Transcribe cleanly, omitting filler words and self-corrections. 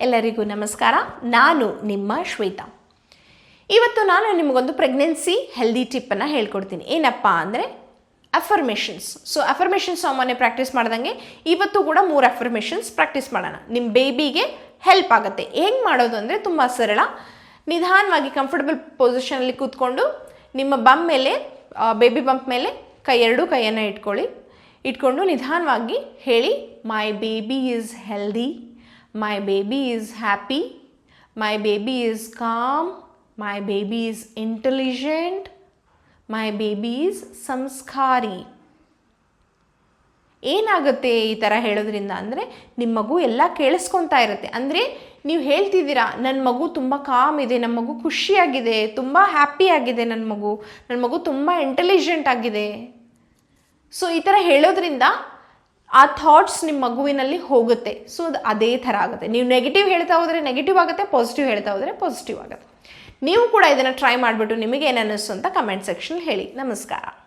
ಎಲ್ಲರಿಗೂ ನಮಸ್ಕಾರ. ನಾನು ನಿಮ್ಮ ಶ್ವೇತಾ. ಇವತ್ತು ನಾನು ನಿಮಗೊಂದು ಪ್ರೆಗ್ನೆನ್ಸಿ ಹೆಲ್ದಿ ಟಿಪ್ಪನ್ನು ಹೇಳ್ಕೊಡ್ತೀನಿ. ಏನಪ್ಪ ಅಂದರೆ ಅಫರ್ಮೇಷನ್ಸ್. ಸೊ ಅಫರ್ಮೇಷನ್ಸ್ ಸಾಮಾನ್ಯ ಪ್ರಾಕ್ಟೀಸ್ ಮಾಡ್ದಂಗೆ ಇವತ್ತು ಕೂಡ 3 ಅಫರ್ಮೇಷನ್ಸ್ ಪ್ರಾಕ್ಟೀಸ್ ಮಾಡೋಣ. ನಿಮ್ಮ ಬೇಬಿಗೆ ಹೆಲ್ಪ್ ಆಗುತ್ತೆ. ಹೆಂಗೆ ಮಾಡೋದು ಅಂದರೆ ತುಂಬ ಸರಳ. ನಿಧಾನವಾಗಿ ಕಂಫರ್ಟಬಲ್ ಪೊಸಿಷನಲ್ಲಿ ಕೂತ್ಕೊಂಡು ನಿಮ್ಮ ಬಂಪ್ ಮೇಲೆ, ಬೇಬಿ ಬಂಪ್ ಮೇಲೆ ಎರಡೂ ಕೈಯನ್ನು ಇಟ್ಕೊಂಡು ನಿಧಾನವಾಗಿ ಹೇಳಿ, my baby is healthy, my baby is happy, my baby is calm, my baby is intelligent, my baby is ಸಂಸ್ಕಾರಿ. ಏನಾಗುತ್ತೆ ಈ ಥರ ಹೇಳೋದ್ರಿಂದ ಅಂದರೆ ನಿಮ್ಮ ಮಗು ಎಲ್ಲ ಕೇಳಿಸ್ಕೊತಾ ಇರುತ್ತೆ. ಅಂದರೆ ನೀವು ಹೇಳ್ತಿದ್ದೀರಾ, ನನ್ನ ಮಗು ತುಂಬ ಕಾಮ್ ಇದೆ, ನಮ್ಮ ಮಗು ಖುಷಿಯಾಗಿದೆ, ತುಂಬ ಹ್ಯಾಪಿ ಆಗಿದೆ, ನನ್ನ ಮಗು ತುಂಬ ಇಂಟೆಲಿಜೆಂಟ್ ಆಗಿದೆ. ಸೊ ಈ ಥರ ಹೇಳೋದ್ರಿಂದ ಆ ಥಾಟ್ಸ್ ನಿಮ್ಮ ಮಗುವಿನಲ್ಲಿ ಹೋಗುತ್ತೆ. ಸೊ ಅದು ಅದೇ ಥರ ಆಗುತ್ತೆ. ನೀವು ನೆಗೆಟಿವ್ ಹೇಳ್ತಾ ಹೋದರೆ ನೆಗೆಟಿವ್ ಆಗುತ್ತೆ, ಪಾಸಿಟಿವ್ ಹೇಳ್ತಾ ಹೋದರೆ ಪಾಸಿಟಿವ್ ಆಗುತ್ತೆ. ನೀವು ಕೂಡ ಇದನ್ನು ಟ್ರೈ ಮಾಡಿಬಿಟ್ಟು ನಿಮಗೆ ಏನು ಅನ್ನಿಸ್ತು ಅಂತ ಕಮೆಂಟ್ ಸೆಕ್ಷನ್ ಹೇಳಿ. ನಮಸ್ಕಾರ.